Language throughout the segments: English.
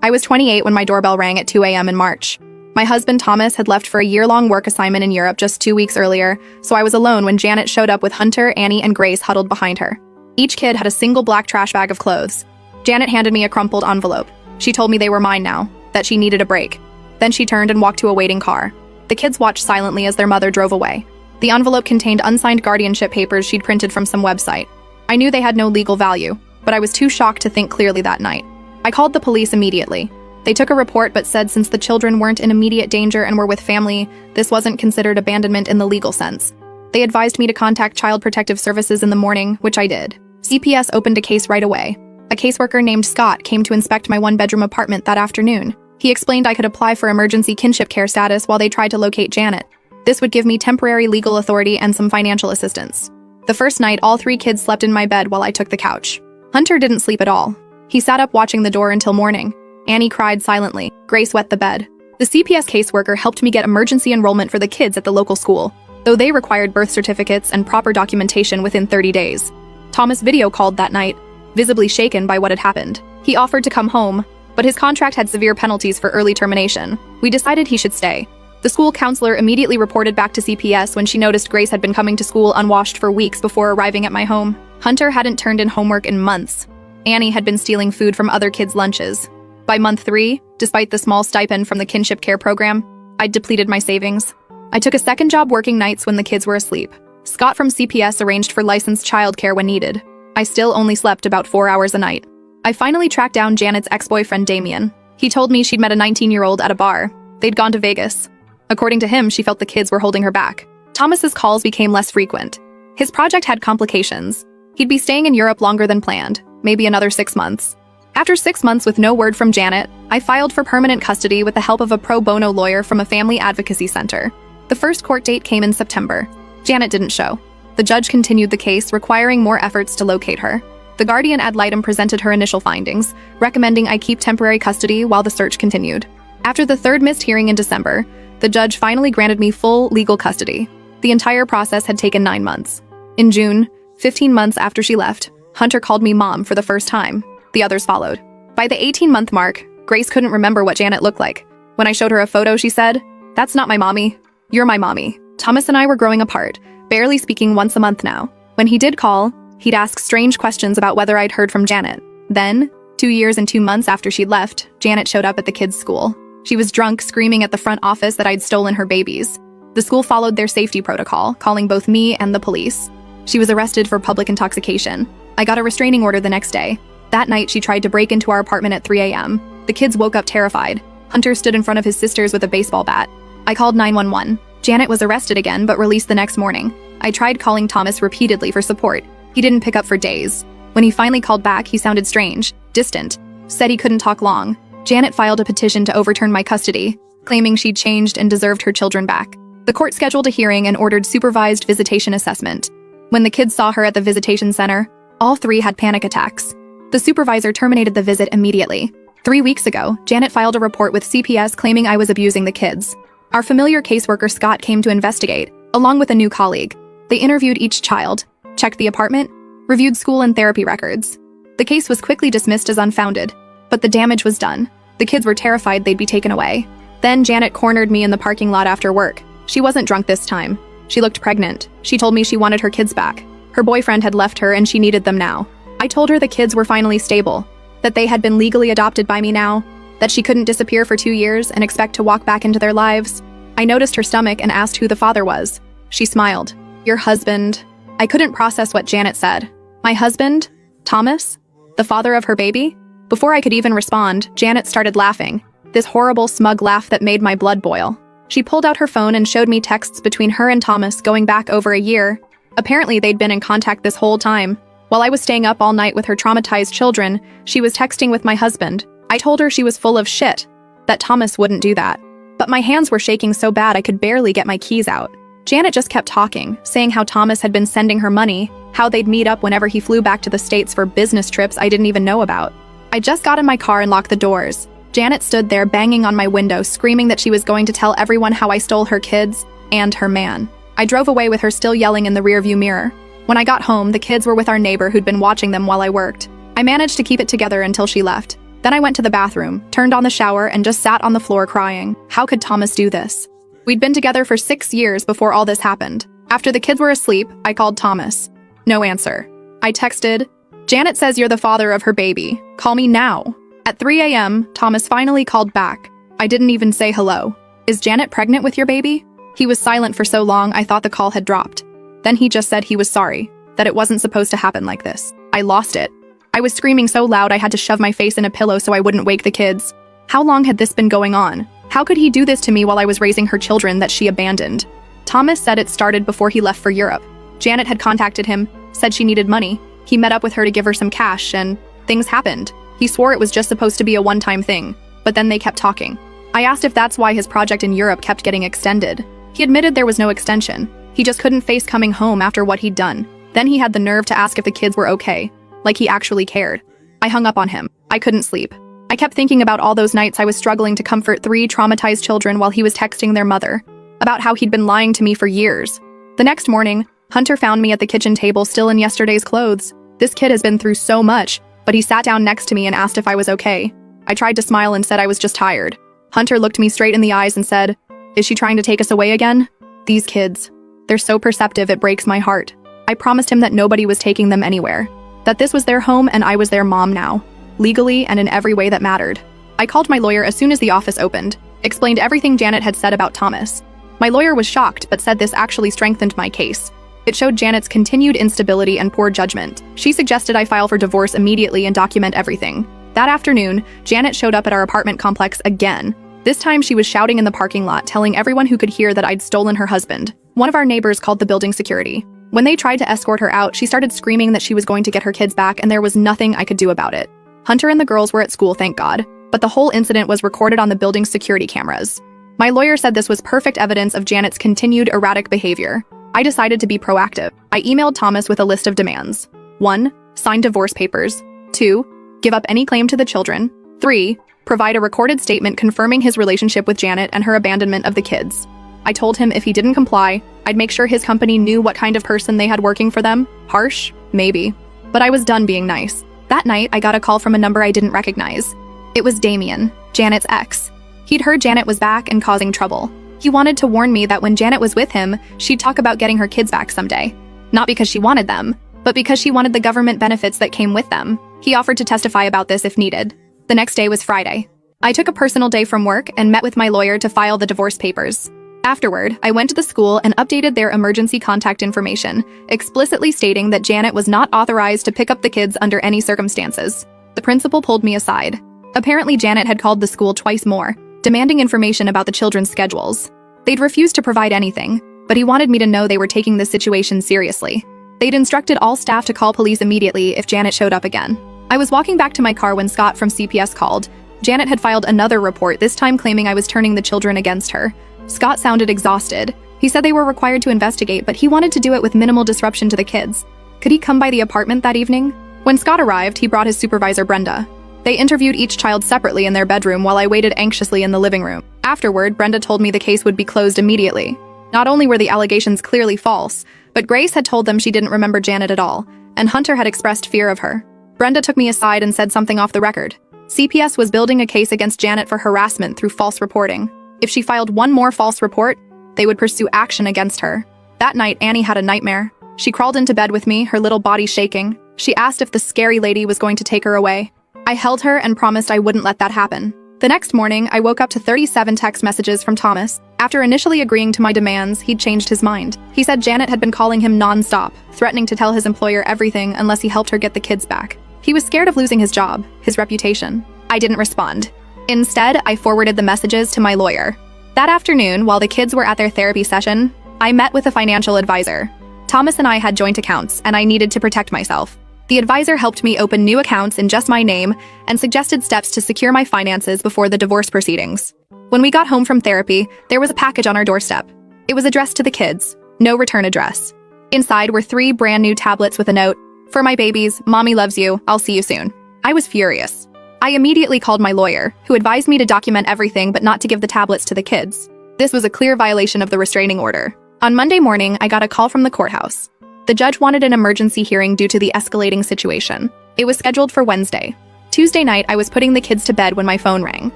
I was 28 when my doorbell rang at 2 a.m. in March. My husband Thomas had left for a year-long work assignment in Europe just 2 weeks earlier, so I was alone when Janet showed up with Hunter, Annie, and Grace huddled behind her. Each kid had a single black trash bag of clothes. Janet handed me a crumpled envelope. She told me they were mine now, that she needed a break. Then she turned and walked to a waiting car. The kids watched silently as their mother drove away. The envelope contained unsigned guardianship papers she'd printed from some website. I knew they had no legal value, but I was too shocked to think clearly that night. I called the police immediately. They took a report but said since the children weren't in immediate danger and were with family, this wasn't considered abandonment in the legal sense. They advised me to contact Child Protective Services in the morning, which I did. CPS opened a case right away. A caseworker named Scott came to inspect my one-bedroom apartment that afternoon. He explained I could apply for emergency kinship care status while they tried to locate Janet. This would give me temporary legal authority and some financial assistance. The first night, all 3 kids slept in my bed while I took the couch. Hunter didn't sleep at all. He sat up watching the door until morning. Annie cried silently. Grace wet the bed. The CPS caseworker helped me get emergency enrollment for the kids at the local school, though they required birth certificates and proper documentation within 30 days. Thomas video called that night, visibly shaken by what had happened. He offered to come home, but his contract had severe penalties for early termination. We decided he should stay. The school counselor immediately reported back to CPS when she noticed Grace had been coming to school unwashed for weeks before arriving at my home. Hunter hadn't turned in homework in months. Annie had been stealing food from other kids' lunches. By month 3, despite the small stipend from the kinship care program, I'd depleted my savings. I took a second job working nights when the kids were asleep. Scott from CPS arranged for licensed childcare when needed. I still only slept about 4 hours a night. I finally tracked down Janet's ex-boyfriend Damien. He told me she'd met a 19-year-old at a bar. They'd gone to Vegas. According to him, she felt the kids were holding her back. Thomas's calls became less frequent. His project had complications. He'd be staying in Europe longer than planned, maybe another 6 months. After 6 months with no word from Janet, I filed for permanent custody with the help of a pro bono lawyer from a family advocacy center. The first court date came in September. Janet didn't show. The judge continued the case, requiring more efforts to locate her. The guardian ad litem presented her initial findings, recommending I keep temporary custody while the search continued. After the third missed hearing in December, the judge finally granted me full legal custody. The entire process had taken 9 months. In June, 15 months after she left, Hunter called me mom for the first time. The others followed. By the 18-month mark, Grace couldn't remember what Janet looked like. When I showed her a photo, she said, "That's not my mommy. You're my mommy." Thomas and I were growing apart, barely speaking once a month now. When he did call, he'd ask strange questions about whether I'd heard from Janet. Then, 2 years and 2 months after she'd left, Janet showed up at the kids' school. She was drunk, screaming at the front office that I'd stolen her babies. The school followed their safety protocol, calling both me and the police. She was arrested for public intoxication. I got a restraining order the next day. That night, she tried to break into our apartment at 3 a.m. The kids woke up terrified. Hunter stood in front of his sisters with a baseball bat. I called 911. Janet was arrested again, but released the next morning. I tried calling Thomas repeatedly for support. He didn't pick up for days. When he finally called back, he sounded strange, distant, said he couldn't talk long. Janet filed a petition to overturn my custody, claiming she'd changed and deserved her children back. The court scheduled a hearing and ordered supervised visitation assessment. When the kids saw her at the visitation center, all 3 had panic attacks. The supervisor terminated the visit immediately. 3 weeks ago, Janet filed a report with CPS claiming I was abusing the kids. Our familiar caseworker Scott came to investigate, along with a new colleague. They interviewed each child, checked the apartment, reviewed school and therapy records. The case was quickly dismissed as unfounded, but the damage was done. The kids were terrified they'd be taken away. Then Janet cornered me in the parking lot after work. She wasn't drunk this time. She looked pregnant. She told me she wanted her kids back. Her boyfriend had left her and she needed them now. I told her the kids were finally stable, that they had been legally adopted by me now, that she couldn't disappear for 2 years and expect to walk back into their lives. I noticed her stomach and asked who the father was. She smiled. "Your husband." I couldn't process what Janet said. My husband? Thomas? The father of her baby? Before I could even respond, Janet started laughing, this horrible, smug laugh that made my blood boil. She pulled out her phone and showed me texts between her and Thomas going back over a year. Apparently, they'd been in contact this whole time. While I was staying up all night with her traumatized children, she was texting with my husband. I told her she was full of shit, that Thomas wouldn't do that. But my hands were shaking so bad I could barely get my keys out. Janet just kept talking, saying how Thomas had been sending her money, how they'd meet up whenever he flew back to the States for business trips I didn't even know about. I just got in my car and locked the doors. Janet stood there banging on my window, screaming that she was going to tell everyone how I stole her kids and her man. I drove away with her still yelling in the rearview mirror. When I got home, the kids were with our neighbor who'd been watching them while I worked. I managed to keep it together until she left. Then I went to the bathroom, turned on the shower, and just sat on the floor crying. How could Thomas do this? We'd been together for 6 years before all this happened. After the kids were asleep, I called Thomas. No answer. I texted, "Janet says you're the father of her baby. Call me now." At 3 a.m., Thomas finally called back. I didn't even say hello. "Is Janet pregnant with your baby?" He was silent for so long I thought the call had dropped. Then he just said he was sorry, that it wasn't supposed to happen like this. I lost it. I was screaming so loud I had to shove my face in a pillow so I wouldn't wake the kids. How long had this been going on? How could he do this to me while I was raising her children that she abandoned? Thomas said it started before he left for Europe. Janet had contacted him, said she needed money. He met up with her to give her some cash, and things happened. He swore it was just supposed to be a one-time thing, but then they kept talking. I asked if that's why his project in Europe kept getting extended. He admitted there was no extension. He just couldn't face coming home after what he'd done. Then he had the nerve to ask if the kids were okay, like he actually cared. I hung up on him. I couldn't sleep. I kept thinking about all those nights I was struggling to comfort 3 traumatized children while he was texting their mother, about how he'd been lying to me for years. The next morning, Hunter found me at the kitchen table still in yesterday's clothes. This kid has been through so much, but he sat down next to me and asked if I was okay. I tried to smile and said I was just tired. Hunter looked me straight in the eyes and said, "Is she trying to take us away again?" These kids. They're so perceptive it breaks my heart. I promised him that nobody was taking them anywhere, that this was their home and I was their mom now, legally and in every way that mattered. I called my lawyer as soon as the office opened, explained everything Janet had said about Thomas. My lawyer was shocked but said this actually strengthened my case. It showed Janet's continued instability and poor judgment. She suggested I file for divorce immediately and document everything. That afternoon, Janet showed up at our apartment complex again. This time she was shouting in the parking lot, telling everyone who could hear that I'd stolen her husband. One of our neighbors called the building security. When they tried to escort her out, she started screaming that she was going to get her kids back and there was nothing I could do about it. Hunter and the girls were at school, thank God, but the whole incident was recorded on the building's security cameras. My lawyer said this was perfect evidence of Janet's continued erratic behavior. I decided to be proactive. I emailed Thomas with a list of demands. 1. Sign divorce papers. 2. Give up any claim to the children. 3. Provide a recorded statement confirming his relationship with Janet and her abandonment of the kids. I told him if he didn't comply, I'd make sure his company knew what kind of person they had working for them. Harsh? Maybe. But I was done being nice. That night, I got a call from a number I didn't recognize. It was Damien, Janet's ex. He'd heard Janet was back and causing trouble. He wanted to warn me that when Janet was with him, she'd talk about getting her kids back someday. Not because she wanted them, but because she wanted the government benefits that came with them. He offered to testify about this if needed. The next day was Friday. I took a personal day from work and met with my lawyer to file the divorce papers. Afterward, I went to the school and updated their emergency contact information, explicitly stating that Janet was not authorized to pick up the kids under any circumstances. The principal pulled me aside. Apparently, Janet had called the school twice more, demanding information about the children's schedules. They'd refused to provide anything, but he wanted me to know they were taking this situation seriously. They'd instructed all staff to call police immediately if Janet showed up again. I was walking back to my car when Scott from CPS called. Janet had filed another report, this time claiming I was turning the children against her. Scott sounded exhausted. He said they were required to investigate, but he wanted to do it with minimal disruption to the kids. Could he come by the apartment that evening? When Scott arrived, he brought his supervisor, Brenda. They interviewed each child separately in their bedroom while I waited anxiously in the living room. Afterward, Brenda told me the case would be closed immediately. Not only were the allegations clearly false, but Grace had told them she didn't remember Janet at all, and Hunter had expressed fear of her. Brenda took me aside and said something off the record. CPS was building a case against Janet for harassment through false reporting. If she filed one more false report, they would pursue action against her. That night, Annie had a nightmare. She crawled into bed with me, her little body shaking. She asked if the scary lady was going to take her away. I held her and promised I wouldn't let that happen. The next morning, I woke up to 37 text messages from Thomas. After initially agreeing to my demands, he'd changed his mind. He said Janet had been calling him non-stop, threatening to tell his employer everything unless he helped her get the kids back. He was scared of losing his job, his reputation. I didn't respond. Instead, I forwarded the messages to my lawyer. That afternoon, while the kids were at their therapy session, I met with a financial advisor. Thomas and I had joint accounts, and I needed to protect myself. The advisor helped me open new accounts in just my name and suggested steps to secure my finances before the divorce proceedings. When we got home from therapy, there was a package on our doorstep. It was addressed to the kids, no return address. Inside were 3 brand new tablets with a note, "For my babies, Mommy loves you, I'll see you soon." I was furious. I immediately called my lawyer, who advised me to document everything but not to give the tablets to the kids. This was a clear violation of the restraining order. On Monday morning, I got a call from the courthouse. The judge wanted an emergency hearing due to the escalating situation. It was scheduled for Wednesday. Tuesday night, I was putting the kids to bed when my phone rang.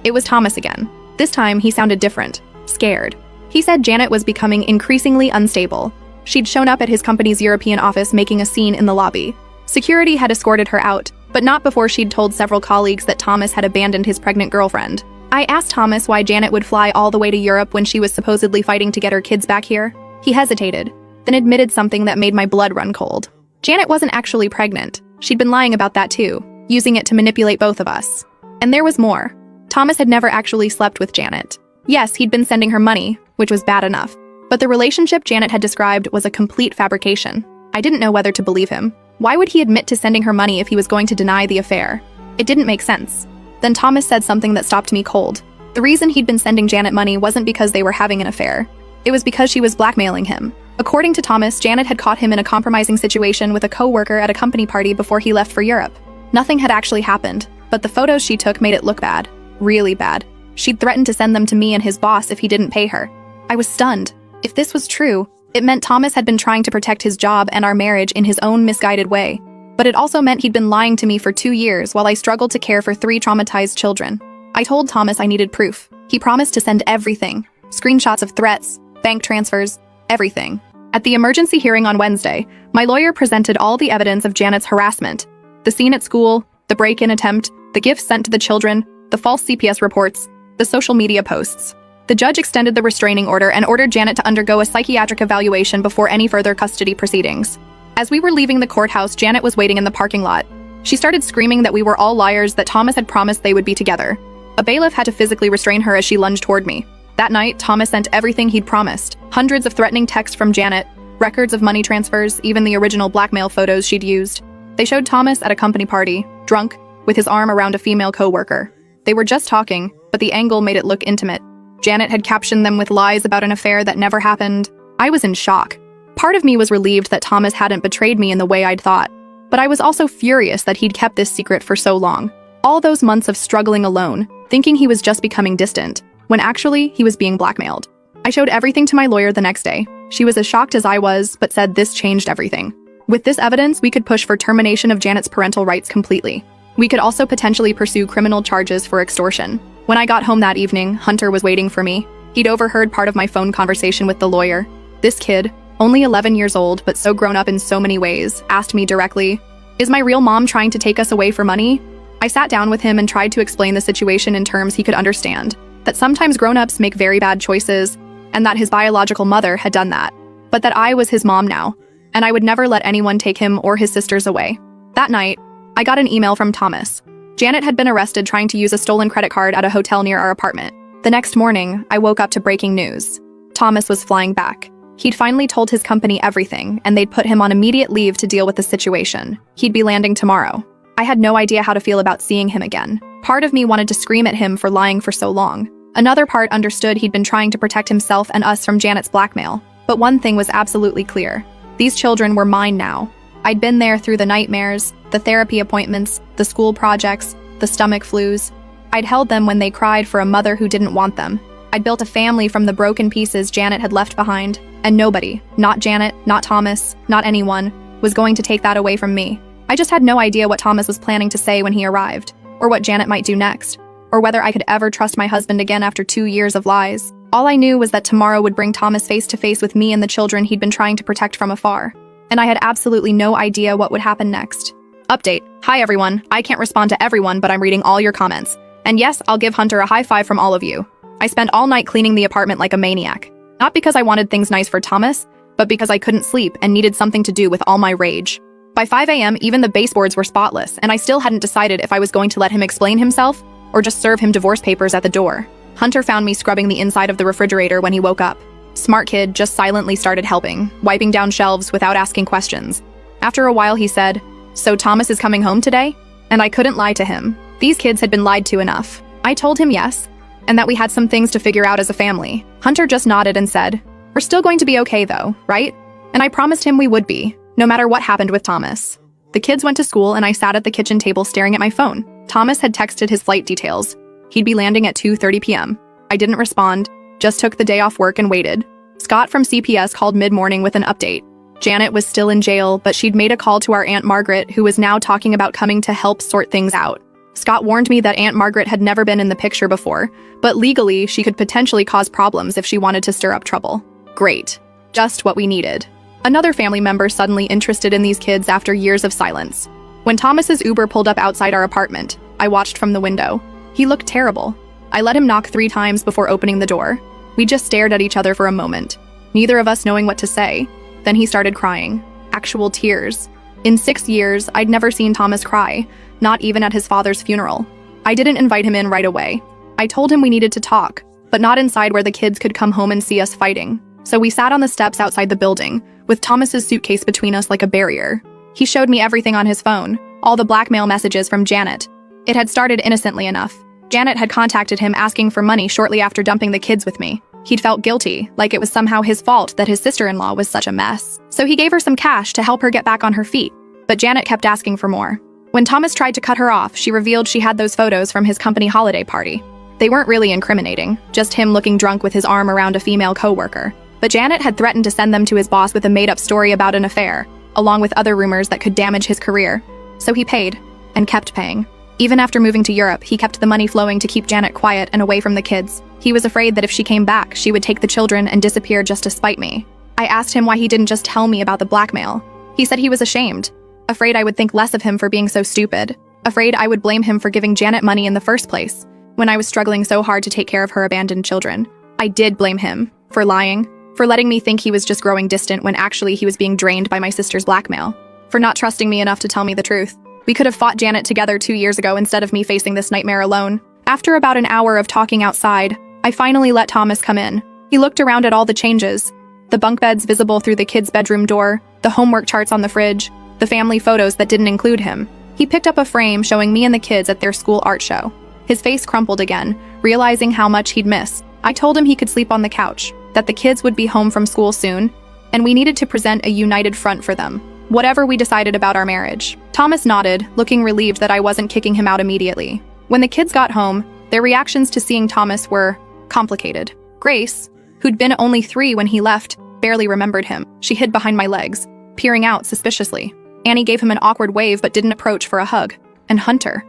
It was Thomas again. This time, he sounded different, scared. He said Janet was becoming increasingly unstable. She'd shown up at his company's European office making a scene in the lobby. Security had escorted her out, but not before she'd told several colleagues that Thomas had abandoned his pregnant girlfriend. I asked Thomas why Janet would fly all the way to Europe when she was supposedly fighting to get her kids back here. He hesitated, then admitted something that made my blood run cold. Janet wasn't actually pregnant. She'd been lying about that too, using it to manipulate both of us. And there was more. Thomas had never actually slept with Janet. Yes, he'd been sending her money, which was bad enough. But the relationship Janet had described was a complete fabrication. I didn't know whether to believe him. Why would he admit to sending her money if he was going to deny the affair? It didn't make sense. Then Thomas said something that stopped me cold. The reason he'd been sending Janet money wasn't because they were having an affair. It was because she was blackmailing him. According to Thomas, Janet had caught him in a compromising situation with a co-worker at a company party before he left for Europe. Nothing had actually happened, but the photos she took made it look bad. Really bad. She'd threatened to send them to me and his boss if he didn't pay her. I was stunned. If this was true, it meant Thomas had been trying to protect his job and our marriage in his own misguided way. But it also meant he'd been lying to me for 2 years while I struggled to care for 3 traumatized children. I told Thomas I needed proof. He promised to send everything. Screenshots of threats, bank transfers, everything. At the emergency hearing on Wednesday, my lawyer presented all the evidence of Janet's harassment. The scene at school, the break-in attempt, the gifts sent to the children, the false CPS reports, the social media posts. The judge extended the restraining order and ordered Janet to undergo a psychiatric evaluation before any further custody proceedings. As we were leaving the courthouse, Janet was waiting in the parking lot. She started screaming that we were all liars, that Thomas had promised they would be together. A bailiff had to physically restrain her as she lunged toward me. That night, Thomas sent everything he'd promised. Hundreds of threatening texts from Janet, records of money transfers, even the original blackmail photos she'd used. They showed Thomas at a company party, drunk, with his arm around a female co-worker. They were just talking, but the angle made it look intimate. Janet had captioned them with lies about an affair that never happened. I was in shock. Part of me was relieved that Thomas hadn't betrayed me in the way I'd thought, but I was also furious that he'd kept this secret for so long. All those months of struggling alone, thinking he was just becoming distant, when actually he was being blackmailed. I showed everything to my lawyer the next day. She was as shocked as I was, but said this changed everything. With this evidence, we could push for termination of Janet's parental rights completely. We could also potentially pursue criminal charges for extortion. When I got home that evening, Hunter was waiting for me. He'd overheard part of my phone conversation with the lawyer. This kid, only 11 years old, but so grown up in so many ways, asked me directly, "Is my real mom trying to take us away for money?" I sat down with him and tried to explain the situation in terms he could understand, that sometimes grown-ups make very bad choices, and that his biological mother had done that, but that I was his mom now, and I would never let anyone take him or his sisters away. That night, I got an email from Thomas. Janet had been arrested trying to use a stolen credit card at a hotel near our apartment. The next morning, I woke up to breaking news. Thomas was flying back. He'd finally told his company everything, and they'd put him on immediate leave to deal with the situation. He'd be landing tomorrow. I had no idea how to feel about seeing him again. Part of me wanted to scream at him for lying for so long. Another part understood he'd been trying to protect himself and us from Janet's blackmail. But one thing was absolutely clear. These children were mine now. I'd been there through the nightmares, the therapy appointments, the school projects, the stomach flus. I'd held them when they cried for a mother who didn't want them. I'd built a family from the broken pieces Janet had left behind, and nobody, not Janet, not Thomas, not anyone, was going to take that away from me. I just had no idea what Thomas was planning to say when he arrived, or what Janet might do next, or whether I could ever trust my husband again after 2 years of lies. All I knew was that tomorrow would bring Thomas face to face with me and the children he'd been trying to protect from afar. And I had absolutely no idea what would happen next. Update. Hi everyone. I can't respond to everyone, but I'm reading all your comments. And yes, I'll give Hunter a high five from all of you. I spent all night cleaning the apartment like a maniac. Not because I wanted things nice for Thomas, but because I couldn't sleep and needed something to do with all my rage. By 5 a.m., even the baseboards were spotless, and I still hadn't decided if I was going to let him explain himself or just serve him divorce papers at the door. Hunter found me scrubbing the inside of the refrigerator when he woke up. Smart kid just silently started helping, wiping down shelves without asking questions. After a while, he said, "So Thomas is coming home today?" And I couldn't lie to him. These kids had been lied to enough. I told him yes, and that we had some things to figure out as a family. Hunter just nodded and said, "We're still going to be okay though, right?" And I promised him we would be, no matter what happened with Thomas. The kids went to school and I sat at the kitchen table staring at my phone. Thomas had texted his flight details. He'd be landing at 2:30 p.m. I didn't respond, just took the day off work and waited. Scott from CPS called mid-morning with an update. Janet was still in jail, but she'd made a call to our Aunt Margaret, who was now talking about coming to help sort things out. Scott warned me that Aunt Margaret had never been in the picture before, but legally she could potentially cause problems if she wanted to stir up trouble. Great. Just what we needed. Another family member suddenly interested in these kids after years of silence. When Thomas's Uber pulled up outside our apartment, I watched from the window. He looked terrible. I let him knock 3 times before opening the door. We just stared at each other for a moment, neither of us knowing what to say. Then he started crying. Actual tears. In 6 years, I'd never seen Thomas cry, not even at his father's funeral. I didn't invite him in right away. I told him we needed to talk, but not inside where the kids could come home and see us fighting. So we sat on the steps outside the building, with Thomas's suitcase between us like a barrier. He showed me everything on his phone, all the blackmail messages from Janet. It had started innocently enough. Janet had contacted him asking for money shortly after dumping the kids with me. He'd felt guilty, like it was somehow his fault that his sister-in-law was such a mess. So he gave her some cash to help her get back on her feet, but Janet kept asking for more. When Thomas tried to cut her off, she revealed she had those photos from his company holiday party. They weren't really incriminating, just him looking drunk with his arm around a female co-worker. But Janet had threatened to send them to his boss with a made-up story about an affair, along with other rumors that could damage his career. So he paid, and kept paying. Even after moving to Europe, he kept the money flowing to keep Janet quiet and away from the kids. He was afraid that if she came back, she would take the children and disappear just to spite me. I asked him why he didn't just tell me about the blackmail. He said he was ashamed, afraid I would think less of him for being so stupid, afraid I would blame him for giving Janet money in the first place, when I was struggling so hard to take care of her abandoned children. I did blame him for lying, for letting me think he was just growing distant when actually he was being drained by my sister's blackmail, for not trusting me enough to tell me the truth. We could have fought Janet together 2 years ago instead of me facing this nightmare alone. After about an hour of talking outside, I finally let Thomas come in. He looked around at all the changes, the bunk beds visible through the kids' bedroom door, the homework charts on the fridge, the family photos that didn't include him. He picked up a frame showing me and the kids at their school art show. His face crumpled again, realizing how much he'd missed. I told him he could sleep on the couch, that the kids would be home from school soon, and we needed to present a united front for them, whatever we decided about our marriage. Thomas nodded, looking relieved that I wasn't kicking him out immediately. When the kids got home, their reactions to seeing Thomas were complicated. Grace, who'd been only 3 when he left, barely remembered him. She hid behind my legs, peering out suspiciously. Annie gave him an awkward wave but didn't approach for a hug. And Hunter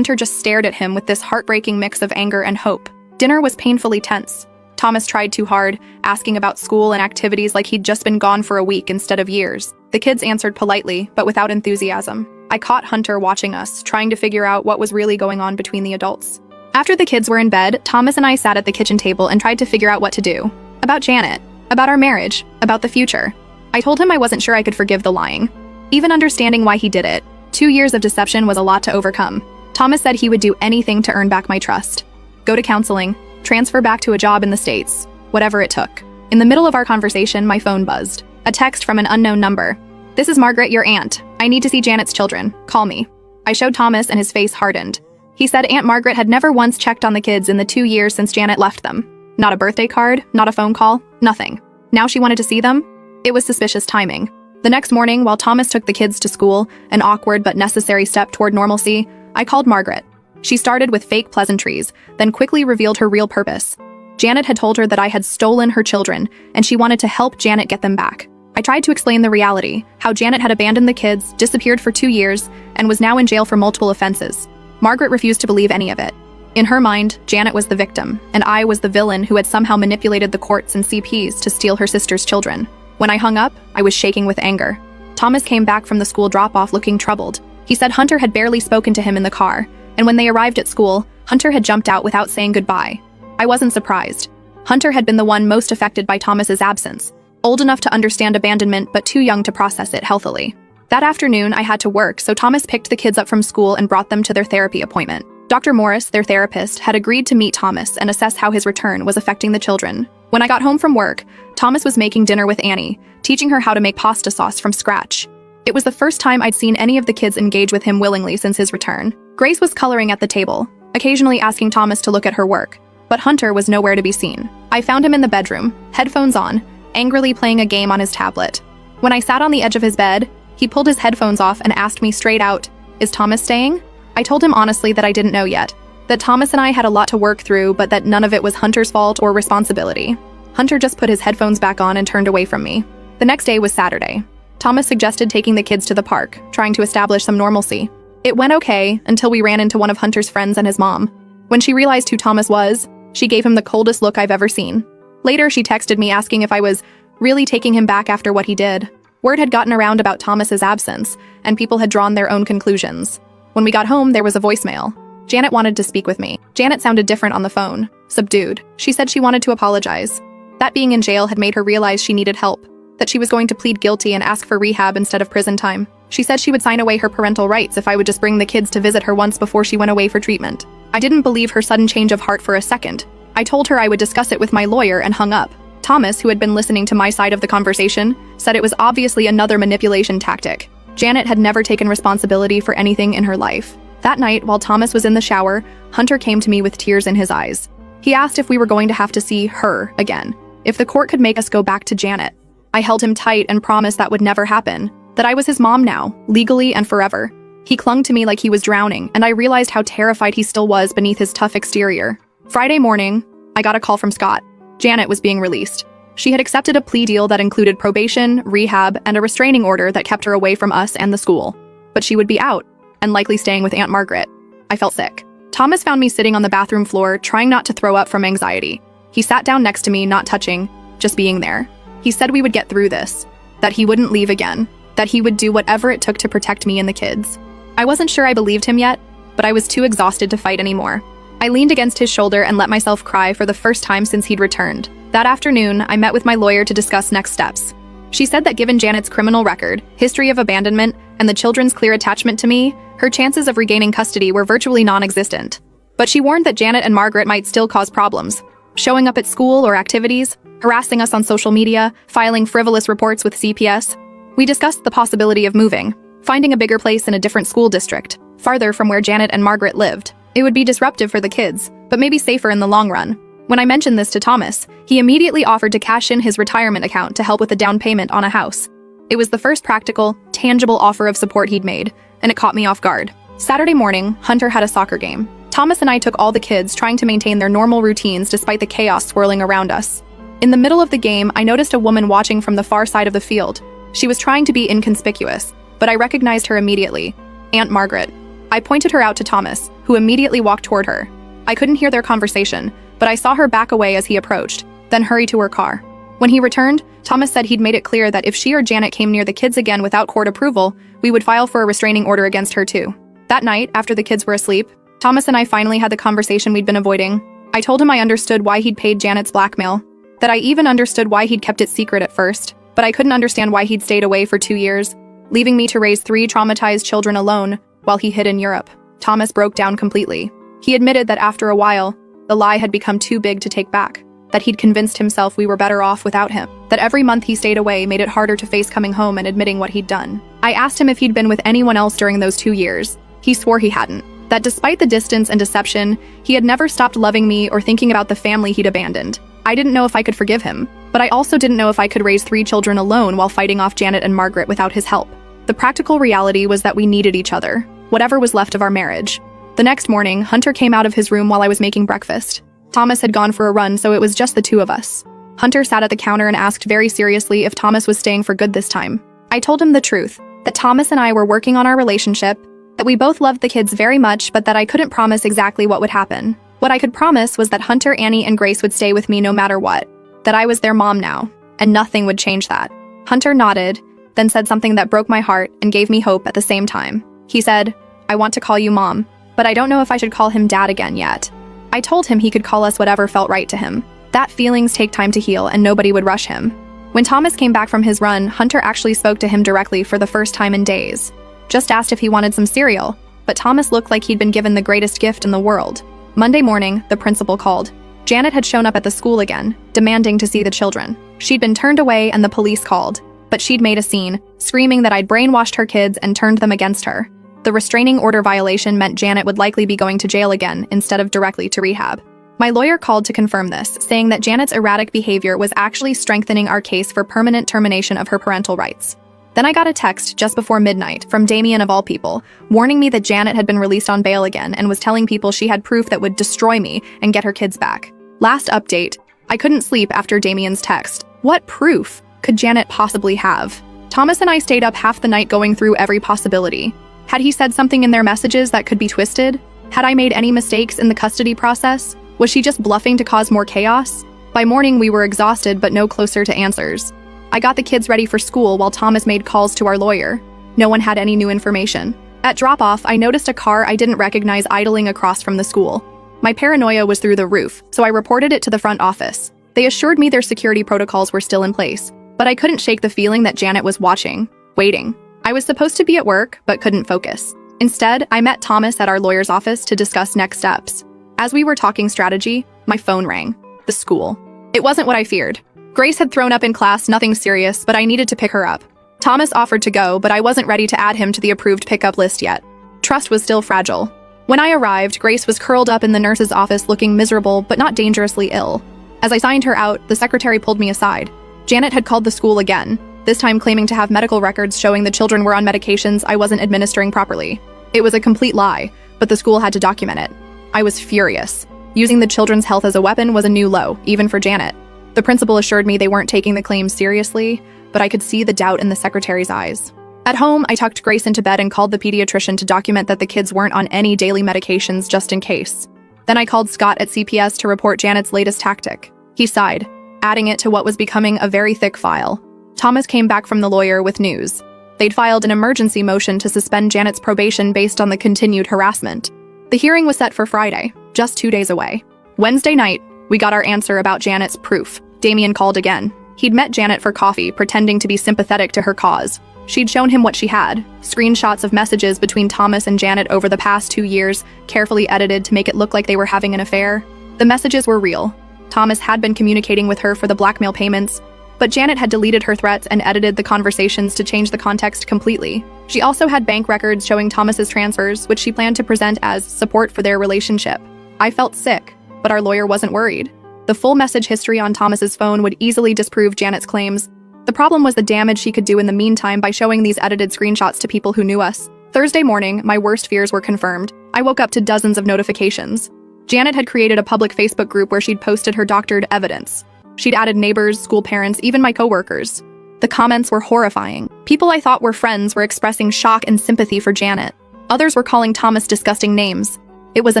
just stared at him with this heartbreaking mix of anger and hope. Dinner was painfully tense. Thomas tried too hard, asking about school and activities like he'd just been gone for a week instead of years. The kids answered politely, but without enthusiasm. I caught Hunter watching us, trying to figure out what was really going on between the adults. After the kids were in bed, Thomas and I sat at the kitchen table and tried to figure out what to do. About Janet, about our marriage, about the future. I told him I wasn't sure I could forgive the lying. Even understanding why he did it, 2 years of deception was a lot to overcome. Thomas said he would do anything to earn back my trust. Go to counseling, transfer back to a job in the States, whatever it took. In the middle of our conversation, my phone buzzed. A text from an unknown number. "This is Margaret, your aunt. I need to see Janet's children. Call me." I showed Thomas and his face hardened. He said Aunt Margaret had never once checked on the kids in the 2 years since Janet left them. Not a birthday card, not a phone call, nothing. Now she wanted to see them? It was suspicious timing. The next morning, while Thomas took the kids to school, an awkward but necessary step toward normalcy, I called Margaret. She started with fake pleasantries, then quickly revealed her real purpose. Janet had told her that I had stolen her children, and she wanted to help Janet get them back. I tried to explain the reality, how Janet had abandoned the kids, disappeared for 2 years, and was now in jail for multiple offenses. Margaret refused to believe any of it. In her mind, Janet was the victim, and I was the villain who had somehow manipulated the courts and CPs to steal her sister's children. When I hung up, I was shaking with anger. Thomas came back from the school drop-off looking troubled. He said Hunter had barely spoken to him in the car, and when they arrived at school, Hunter had jumped out without saying goodbye. I wasn't surprised. Hunter had been the one most affected by Thomas's absence, old enough to understand abandonment but too young to process it healthily. That afternoon, I had to work, so Thomas picked the kids up from school and brought them to their therapy appointment. Dr. Morris, their therapist, had agreed to meet Thomas and assess how his return was affecting the children. When I got home from work, Thomas was making dinner with Annie, teaching her how to make pasta sauce from scratch. It was the first time I'd seen any of the kids engage with him willingly since his return. Grace was coloring at the table, occasionally asking Thomas to look at her work, but Hunter was nowhere to be seen. I found him in the bedroom, headphones on, angrily playing a game on his tablet. When I sat on the edge of his bed, he pulled his headphones off and asked me straight out, "Is Thomas staying?" I told him honestly that I didn't know yet, that Thomas and I had a lot to work through, but that none of it was Hunter's fault or responsibility. Hunter just put his headphones back on and turned away from me. The next day was Saturday. Thomas suggested taking the kids to the park, trying to establish some normalcy. It went okay until we ran into one of Hunter's friends and his mom. When she realized who Thomas was, she gave him the coldest look I've ever seen. Later, she texted me asking if I was really taking him back after what he did. Word had gotten around about Thomas's absence, and people had drawn their own conclusions. When we got home, there was a voicemail. Janet wanted to speak with me. Janet sounded different on the phone, subdued. She said she wanted to apologize. That being in jail had made her realize she needed help, that she was going to plead guilty and ask for rehab instead of prison time. She said she would sign away her parental rights if I would just bring the kids to visit her once before she went away for treatment. I didn't believe her sudden change of heart for a second. I told her I would discuss it with my lawyer and hung up. Thomas, who had been listening to my side of the conversation, said it was obviously another manipulation tactic. Janet had never taken responsibility for anything in her life. That night, while Thomas was in the shower, Hunter came to me with tears in his eyes. He asked if we were going to have to see her again, if the court could make us go back to Janet. I held him tight and promised that would never happen, that I was his mom now, legally and forever. He clung to me like he was drowning, and I realized how terrified he still was beneath his tough exterior. Friday morning, I got a call from Scott. Janet was being released. She had accepted a plea deal that included probation, rehab, and a restraining order that kept her away from us and the school. But she would be out, and likely staying with Aunt Margaret. I felt sick. Thomas found me sitting on the bathroom floor, trying not to throw up from anxiety. He sat down next to me, not touching, just being there. He said we would get through this, that he wouldn't leave again, that he would do whatever it took to protect me and the kids. I wasn't sure I believed him yet, but I was too exhausted to fight anymore. I leaned against his shoulder and let myself cry for the first time since he'd returned. That afternoon, I met with my lawyer to discuss next steps. She said that given Janet's criminal record, history of abandonment, and the children's clear attachment to me, her chances of regaining custody were virtually non-existent. But she warned that Janet and Margaret might still cause problems, showing up at school or activities, harassing us on social media, filing frivolous reports with CPS. We discussed the possibility of moving, finding a bigger place in a different school district, farther from where Janet and Margaret lived. It would be disruptive for the kids, but maybe safer in the long run. When I mentioned this to Thomas, he immediately offered to cash in his retirement account to help with the down payment on a house. It was the first practical, tangible offer of support he'd made, and it caught me off guard. Saturday morning, Hunter had a soccer game. Thomas and I took all the kids, trying to maintain their normal routines despite the chaos swirling around us. In the middle of the game, I noticed a woman watching from the far side of the field. She was trying to be inconspicuous, but I recognized her immediately. Aunt Margaret. I pointed her out to Thomas, who immediately walked toward her. I couldn't hear their conversation, but I saw her back away as he approached, then hurry to her car. When he returned, Thomas said he'd made it clear that if she or Janet came near the kids again without court approval, we would file for a restraining order against her too. That night, after the kids were asleep, Thomas and I finally had the conversation we'd been avoiding. I told him I understood why he'd paid Janet's blackmail, that I even understood why he'd kept it secret at first, but I couldn't understand why he'd stayed away for 2 years, leaving me to raise 3 traumatized children alone while he hid in Europe. Thomas broke down completely. He admitted that after a while, the lie had become too big to take back, that he'd convinced himself we were better off without him, that every month he stayed away made it harder to face coming home and admitting what he'd done. I asked him if he'd been with anyone else during those 2 years. He swore he hadn't, that despite the distance and deception, he had never stopped loving me or thinking about the family he'd abandoned. I didn't know if I could forgive him, but I also didn't know if I could raise 3 children alone while fighting off Janet and Margaret without his help. The practical reality was that we needed each other, whatever was left of our marriage. The next morning, Hunter came out of his room while I was making breakfast. Thomas had gone for a run, so it was just the 2 of us. Hunter sat at the counter and asked very seriously if Thomas was staying for good this time. I told him the truth, that Thomas and I were working on our relationship, that we both loved the kids very much, but that I couldn't promise exactly what would happen. What I could promise was that Hunter, Annie, and Grace would stay with me no matter what, that I was their mom now, and nothing would change that. Hunter nodded, then said something that broke my heart and gave me hope at the same time. He said, "I want to call you Mom, but I don't know if I should call him Dad again yet." I told him he could call us whatever felt right to him, that feelings take time to heal and nobody would rush him. When Thomas came back from his run, Hunter actually spoke to him directly for the first time in days. Just asked if he wanted some cereal, but Thomas looked like he'd been given the greatest gift in the world. Monday morning, the principal called. Janet had shown up at the school again, demanding to see the children. She'd been turned away and the police called, but she'd made a scene, screaming that I'd brainwashed her kids and turned them against her. The restraining order violation meant Janet would likely be going to jail again instead of directly to rehab. My lawyer called to confirm this, saying that Janet's erratic behavior was actually strengthening our case for permanent termination of her parental rights. Then I got a text just before midnight from Damien of all people, warning me that Janet had been released on bail again and was telling people she had proof that would destroy me and get her kids back. Last update, I couldn't sleep after Damien's text. What proof could Janet possibly have? Thomas and I stayed up half the night going through every possibility. Had he said something in their messages that could be twisted? Had I made any mistakes in the custody process? Was she just bluffing to cause more chaos? By morning, we were exhausted but no closer to answers. I got the kids ready for school while Thomas made calls to our lawyer. No one had any new information. At drop-off, I noticed a car I didn't recognize idling across from the school. My paranoia was through the roof, so I reported it to the front office. They assured me their security protocols were still in place, but I couldn't shake the feeling that Janet was watching, waiting. I was supposed to be at work, but couldn't focus. Instead, I met Thomas at our lawyer's office to discuss next steps. As we were talking strategy, my phone rang. The school. It wasn't what I feared. Grace had thrown up in class, nothing serious, but I needed to pick her up. Thomas offered to go, but I wasn't ready to add him to the approved pickup list yet. Trust was still fragile. When I arrived, Grace was curled up in the nurse's office looking miserable but not dangerously ill. As I signed her out, the secretary pulled me aside. Janet had called the school again, this time claiming to have medical records showing the children were on medications I wasn't administering properly. It was a complete lie, but the school had to document it. I was furious. Using the children's health as a weapon was a new low, even for Janet. The principal assured me they weren't taking the claims seriously, but I could see the doubt in the secretary's eyes. At home, I tucked Grace into bed and called the pediatrician to document that the kids weren't on any daily medications just in case. Then I called Scott at CPS to report Janet's latest tactic. He sighed, adding it to what was becoming a very thick file. Thomas came back from the lawyer with news. They'd filed an emergency motion to suspend Janet's probation based on the continued harassment. The hearing was set for Friday, just 2 days away. Wednesday night, we got our answer about Janet's proof. Damien called again. He'd met Janet for coffee, pretending to be sympathetic to her cause. She'd shown him what she had, screenshots of messages between Thomas and Janet over the past 2 years, carefully edited to make it look like they were having an affair. The messages were real. Thomas had been communicating with her for the blackmail payments, but Janet had deleted her threats and edited the conversations to change the context completely. She also had bank records showing Thomas's transfers, which she planned to present as support for their relationship. I felt sick, but our lawyer wasn't worried. The full message history on Thomas's phone would easily disprove Janet's claims. The problem was the damage she could do in the meantime by showing these edited screenshots to people who knew us. Thursday morning, my worst fears were confirmed. I woke up to dozens of notifications. Janet had created a public Facebook group where she'd posted her doctored evidence. She'd added neighbors, school parents, even my coworkers. The comments were horrifying. People I thought were friends were expressing shock and sympathy for Janet. Others were calling Thomas disgusting names. It was a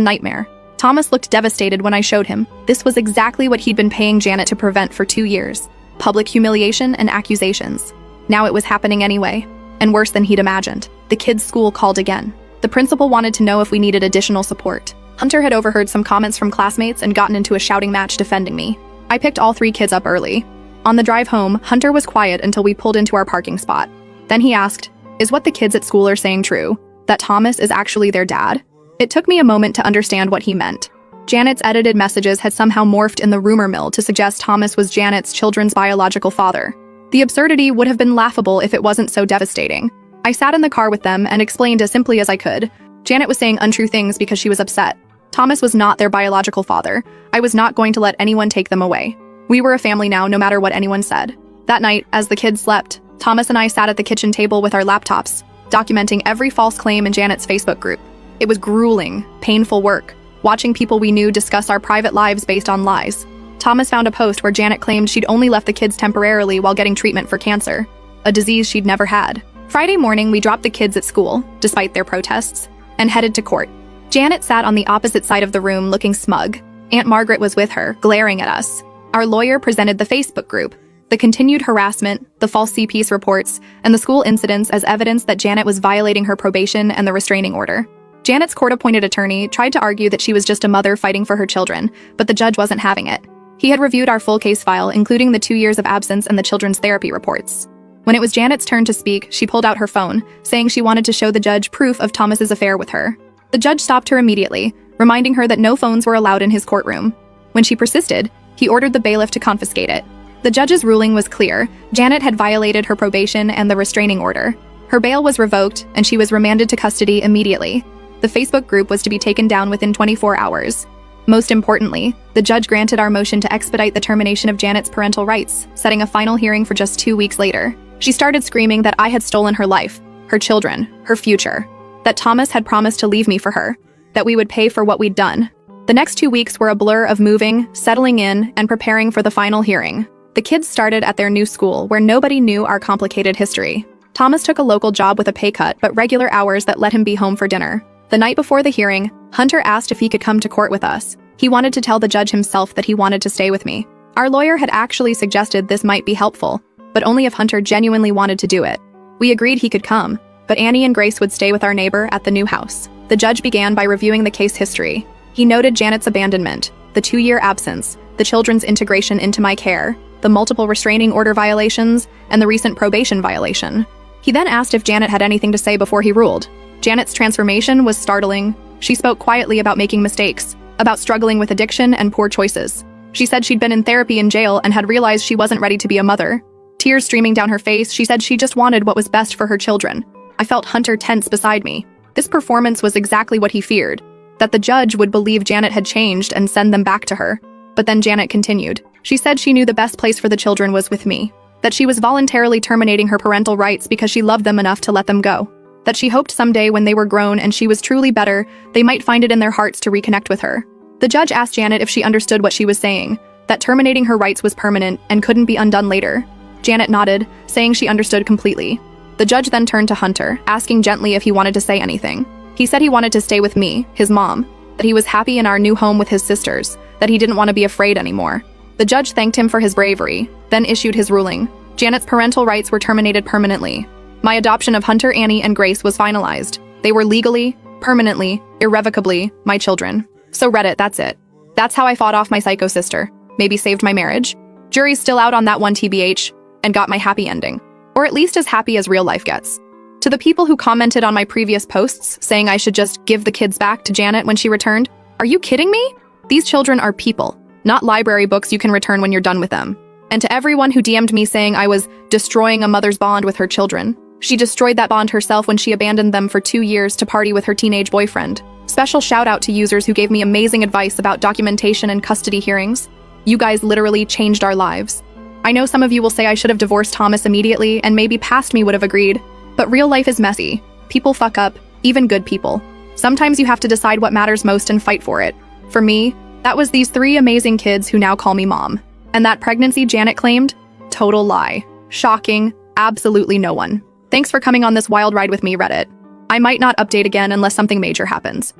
nightmare. Thomas looked devastated when I showed him. This was exactly what he'd been paying Janet to prevent for 2 years. Public humiliation and accusations. Now it was happening anyway, and worse than he'd imagined. The kids' school called again. The principal wanted to know if we needed additional support. Hunter had overheard some comments from classmates and gotten into a shouting match defending me. I picked all 3 kids up early. On the drive home, Hunter was quiet until we pulled into our parking spot. Then he asked, "Is what the kids at school are saying true? That Thomas is actually their dad?" It took me a moment to understand what he meant. Janet's edited messages had somehow morphed in the rumor mill to suggest Thomas was Janet's children's biological father. The absurdity would have been laughable if it wasn't so devastating. I sat in the car with them and explained as simply as I could. Janet was saying untrue things because she was upset. Thomas was not their biological father. I was not going to let anyone take them away. We were a family now, no matter what anyone said. That night, as the kids slept, Thomas and I sat at the kitchen table with our laptops, documenting every false claim in Janet's Facebook group. It was grueling, painful work, watching people we knew discuss our private lives based on lies. Thomas found a post where Janet claimed she'd only left the kids temporarily while getting treatment for cancer, a disease she'd never had. Friday morning, we dropped the kids at school, despite their protests, and headed to court. Janet sat on the opposite side of the room looking smug. Aunt Margaret was with her, glaring at us. Our lawyer presented the Facebook group, the continued harassment, the false CPS reports, and the school incidents as evidence that Janet was violating her probation and the restraining order. Janet's court-appointed attorney tried to argue that she was just a mother fighting for her children, but the judge wasn't having it. He had reviewed our full case file, including the 2 years of absence and the children's therapy reports. When it was Janet's turn to speak, she pulled out her phone, saying she wanted to show the judge proof of Thomas's affair with her. The judge stopped her immediately, reminding her that no phones were allowed in his courtroom. When she persisted, he ordered the bailiff to confiscate it. The judge's ruling was clear. Janet had violated her probation and the restraining order. Her bail was revoked, and she was remanded to custody immediately. The Facebook group was to be taken down within 24 hours. Most importantly, the judge granted our motion to expedite the termination of Janet's parental rights, setting a final hearing for just 2 weeks later. She started screaming that I had stolen her life, her children, her future. That Thomas had promised to leave me for her, that we would pay for what we'd done. The next 2 weeks were a blur of moving, settling in, and preparing for the final hearing. The kids started at their new school, where nobody knew our complicated history. Thomas took a local job with a pay cut but regular hours that let him be home for dinner. The night before the hearing, Hunter asked if he could come to court with us. He wanted to tell the judge himself that he wanted to stay with me. Our lawyer had actually suggested this might be helpful, but only if Hunter genuinely wanted to do it. We agreed he could come, but Annie and Grace would stay with our neighbor at the new house. The judge began by reviewing the case history. He noted Janet's abandonment, the 2-year absence, the children's integration into my care, the multiple restraining order violations, and the recent probation violation. He then asked if Janet had anything to say before he ruled. Janet's transformation was startling. She spoke quietly about making mistakes, about struggling with addiction and poor choices. She said she'd been in therapy in jail and had realized she wasn't ready to be a mother. Tears streaming down her face, she said she just wanted what was best for her children. I felt Hunter tense beside me. This performance was exactly what he feared, that the judge would believe Janet had changed and send them back to her. But then Janet continued. She said she knew the best place for the children was with me, that she was voluntarily terminating her parental rights because she loved them enough to let them go, that she hoped someday when they were grown and she was truly better, they might find it in their hearts to reconnect with her. The judge asked Janet if she understood what she was saying, that terminating her rights was permanent and couldn't be undone later. Janet nodded, saying she understood completely. The judge then turned to Hunter, asking gently if he wanted to say anything. He said he wanted to stay with me, his mom, that he was happy in our new home with his sisters, that he didn't want to be afraid anymore. The judge thanked him for his bravery, then issued his ruling. Janet's parental rights were terminated permanently. My adoption of Hunter, Annie, and Grace was finalized. They were legally, permanently, irrevocably my children. So Reddit, that's it. That's how I fought off my psycho sister. Maybe saved my marriage. Jury's still out on that one TBH, and got my happy ending. Or at least as happy as real life gets. To the people who commented on my previous posts saying I should just give the kids back to Janet when she returned, are you kidding me? These children are people, not library books you can return when you're done with them. And to everyone who DM'd me saying I was destroying a mother's bond with her children, she destroyed that bond herself when she abandoned them for 2 years to party with her teenage boyfriend. Special shout out to users who gave me amazing advice about documentation and custody hearings. You guys literally changed our lives. I know some of you will say I should have divorced Thomas immediately and maybe past me would have agreed, but real life is messy. People fuck up, even good people. Sometimes you have to decide what matters most and fight for it. For me, that was these 3 amazing kids who now call me mom. And that pregnancy Janet claimed? Total lie. Shocking. Absolutely no one. Thanks for coming on this wild ride with me, Reddit. I might not update again unless something major happens.